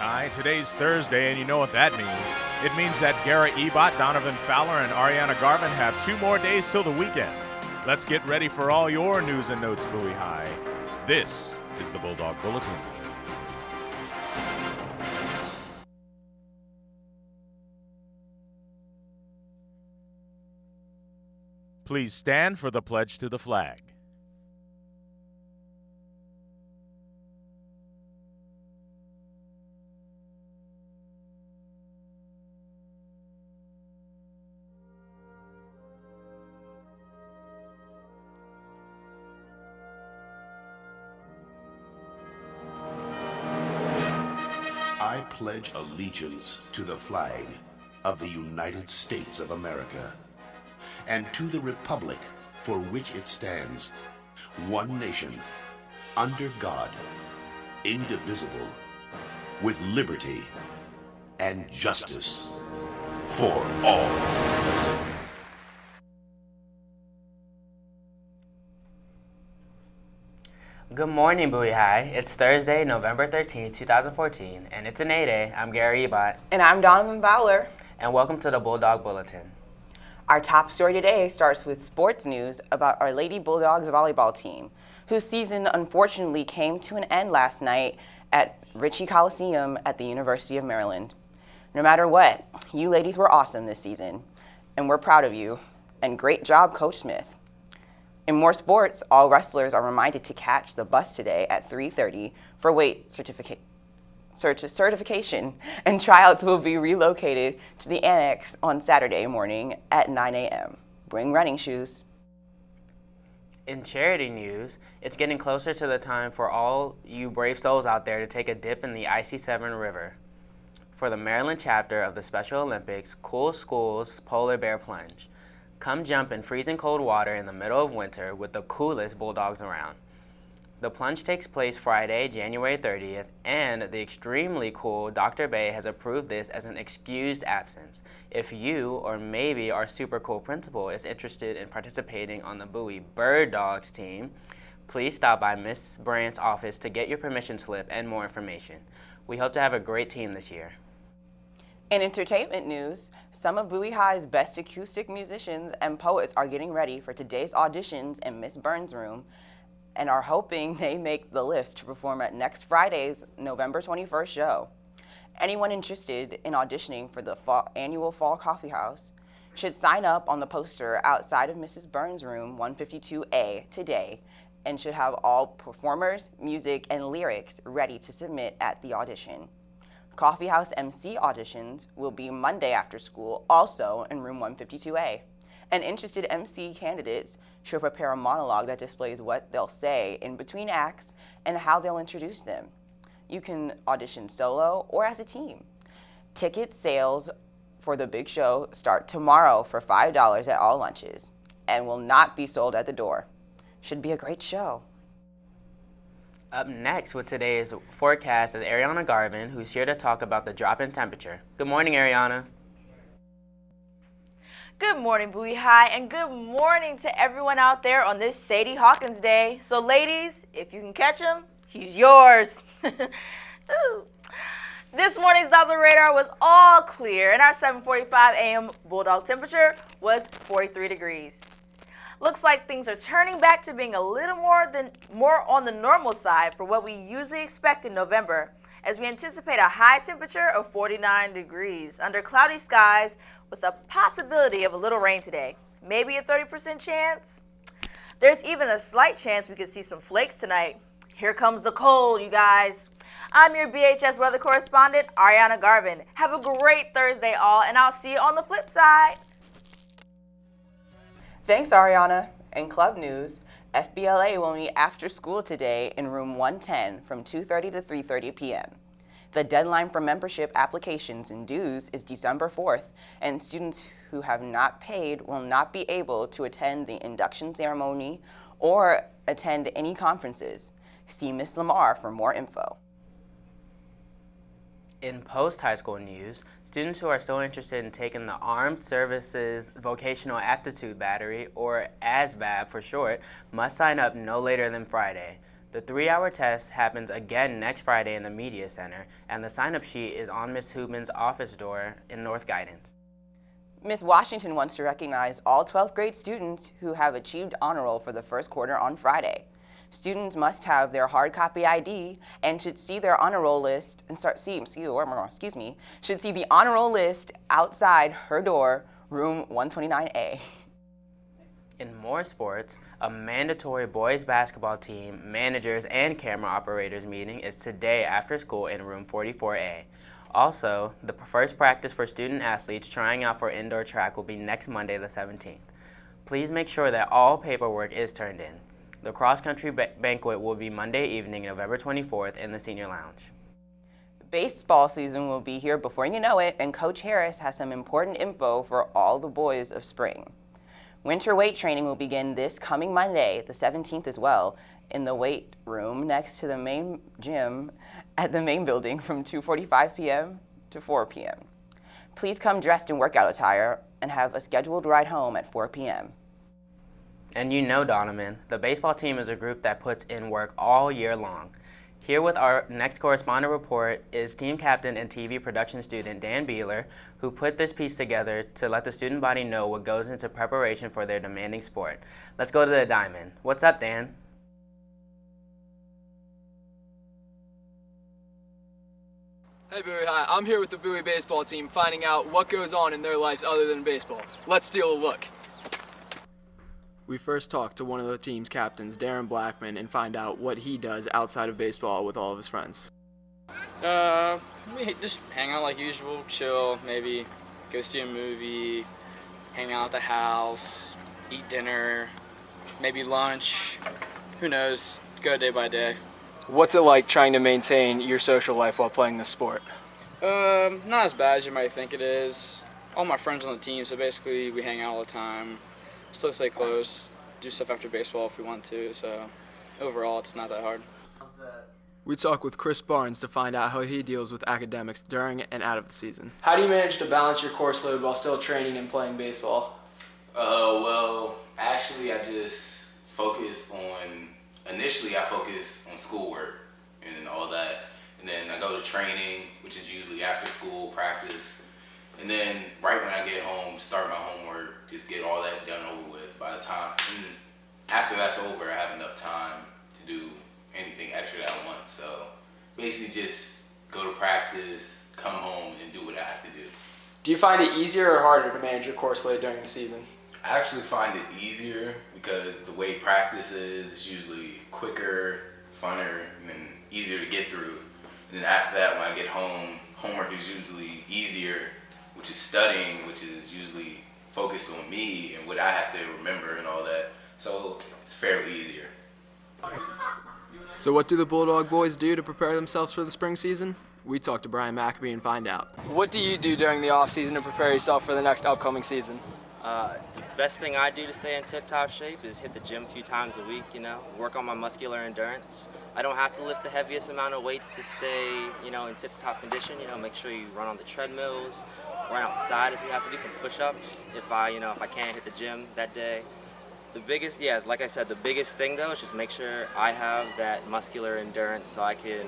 High. Today's Thursday, and you know what that means. It means that Garrett, Ebat, Donovan, Fowler, and Ariana Garbon have 2 more days till the weekend. Let's get ready for all your news and notes, Bowie High. This is the Bulldog Bulletin. Please stand for the pledge to the flag. I pledge allegiance to the flag of the United States of America and to the republic for which it stands, one nation, under God, indivisible, with liberty and justice for all. Good morning, Bowie High. It's Thursday, November 13th, 2014, and it's an A-Day. I'm Garrett, Ebat. And I'm Donovan, Fowler. And welcome to the Bulldog Bulletin. Our top story today starts with sports news about our Lady Bulldogs volleyball team, whose season unfortunately came to an end last night at Ritchie Coliseum at the University of Maryland. No matter what, you ladies were awesome this season, and we're proud of you, and great job, Coach Smith. In more sports, all wrestlers are reminded to catch the bus today at 3:30 for weight certification, and tryouts will be relocated to the annex on Saturday morning at 9 a.m. Bring running shoes. In charity news, it's getting closer to the time for all you brave souls out there to take a dip in the icy Severn River for the Maryland chapter of the Special Olympics Cool Schools Polar Bear Plunge. Come jump in freezing cold water in the middle of winter with the coolest Bulldogs around. The plunge takes place Friday, January 30th, and the extremely cool Dr. Bay has approved this as an excused absence. If you, or maybe our super cool principal, is interested in participating on the Bowie Bird Dogs team, please stop by Miss Brandt's office to get your permission slip and more information. We hope to have a great team this year. In entertainment news, some of Bowie High's best acoustic musicians and poets are getting ready for today's auditions in Miss Burns' room and are hoping they make the list to perform at next Friday's November 21st show. Anyone interested in auditioning for the annual Fall Coffee House should sign up on the poster outside of Mrs. Burns' room 152A today and should have all performers, music, and lyrics ready to submit at the audition. Coffee House MC auditions will be Monday after school, also in room 152A. And interested MC candidates should prepare a monologue that displays what they'll say in between acts and how they'll introduce them. You can audition solo or as a team. Ticket sales for the big show start tomorrow for $5 at all lunches and will not be sold at the door. Should be a great show. Up next with today's forecast is Ariana Garbon, who's here to talk about the drop in temperature. Good morning, Ariana. Good morning, Bowie High, and good morning to everyone out there on this Sadie Hawkins Day. So, ladies, if you can catch him, he's yours. This morning's Doppler radar was all clear, and our 7:45 a.m. Bulldog temperature was 43 degrees. Looks like things are turning back to being a little more on the normal side for what we usually expect in November, as we anticipate a high temperature of 49 degrees under cloudy skies with a possibility of a little rain today. Maybe a 30% chance. There's even a slight chance we could see some flakes tonight. Here comes the cold, you guys. I'm your BHS weather correspondent, Ariana Garbon. Have a great Thursday, all, and I'll see you on the flip side. Thanks, Ariana. In club news, FBLA will meet after school today in room 110 from 2:30 to 3:30 p.m. The deadline for membership applications and dues is December 4th, and students who have not paid will not be able to attend the induction ceremony or attend any conferences. See Ms. Lamar for more info. In post-high school news, students who are still interested in taking the Armed Services Vocational Aptitude Battery, or ASVAB for short, must sign up no later than Friday. The 3-hour test happens again next Friday in the Media Center, and the sign-up sheet is on Ms. Hubman's office door in North Guidance. Ms. Washington wants to recognize all 12th grade students who have achieved honor roll for the first quarter on Friday. Students must have their hard copy ID and should see their honor roll list and should see the honor roll list outside her door, room 129A. In more sports, a mandatory boys basketball team, managers, and camera operators meeting is today after school in room 44A. Also, the first practice for student athletes trying out for indoor track will be next Monday the 17th. Please make sure that all paperwork is turned in. The cross-country banquet will be Monday evening, November 24th in the Senior Lounge. Baseball season will be here before you know it, and Coach Harris has some important info for all the boys of spring. Winter weight training will begin this coming Monday, the 17th as well, in the weight room next to the main gym at the main building from 2:45 p.m. to 4 p.m. Please come dressed in workout attire and have a scheduled ride home at 4 p.m. And you know, Donovan, the baseball team is a group that puts in work all year long. Here with our next correspondent report is team captain and TV production student Dan Beeler, who put this piece together to let the student body know what goes into preparation for their demanding sport. Let's go to the diamond. What's up, Dan? Hey Bowie High, I'm here with the Bowie baseball team finding out what goes on in their lives other than baseball. Let's steal a look. We first talked to one of the team's captains, Darren Blackman, and find out what he does outside of baseball with all of his friends. We just hang out like usual, chill, maybe go see a movie, hang out at the house, eat dinner, maybe lunch, who knows, go day by day. What's it like trying to maintain your social life while playing this sport? Not as bad as you might think it is. All my friends on the team, so basically we hang out all the time. Still stay close, do stuff after baseball if we want to, so overall it's not that hard. We talk with Chris Barnes to find out how he deals with academics during and out of the season. How do you manage to balance your course load while still training and playing baseball? Well, actually I just focus on, initially I focus on schoolwork and all that, and then I go to training, which is usually after school practice. And then right when I get home, start my homework, just get all that done over with. By the time, and after that's over, I have enough time to do anything extra that I want. So basically just go to practice, come home, and do what I have to do. Do you find it easier or harder to manage your course load during the season? I actually find it easier because the way practice is, it's usually quicker, funner, and then easier to get through. And then after that, when I get home, homework is usually easier, which is studying, which is usually focused on me and what I have to remember and all that. So it's fairly easier. So what do the Bulldog boys do to prepare themselves for the spring season? We talked to Brian McAbee and find out. What do you do during the off season to prepare yourself for the next upcoming season? The best thing I do to stay in tip-top shape is hit the gym a few times a week, work on my muscular endurance. I don't have to lift the heaviest amount of weights to stay, in tip-top condition. Make sure you run on the treadmills, run outside if you have to, do some push-ups if I can't hit the gym that day. The biggest thing though is just make sure I have that muscular endurance so I can,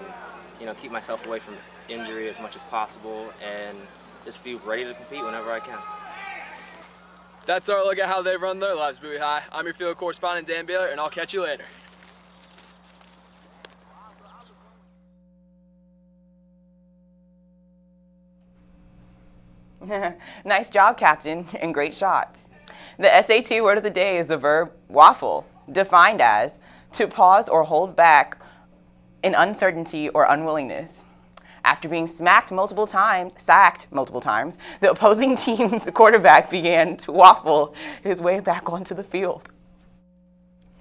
keep myself away from injury as much as possible and just be ready to compete whenever I can. That's our look at how they run their lives, Bowie High. I'm your field correspondent, Dan Beeler, and I'll catch you later. Nice job, Captain, and great shots. The SAT word of the day is the verb waffle, defined as to pause or hold back in uncertainty or unwillingness. After being sacked multiple times, the opposing team's quarterback began to waffle his way back onto the field.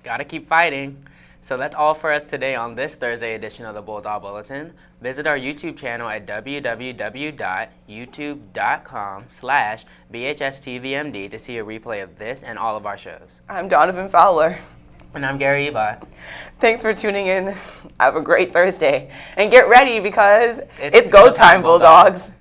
Gotta keep fighting. So that's all for us today on this Thursday edition of the Bulldog Bulletin. Visit our YouTube channel at www.youtube.com/BHSTVMD to see a replay of this and all of our shows. I'm Donovan Fowler. And I'm Garrett Ebat. Thanks for tuning in. Have a great Thursday. And get ready because it's go time, Bulldogs.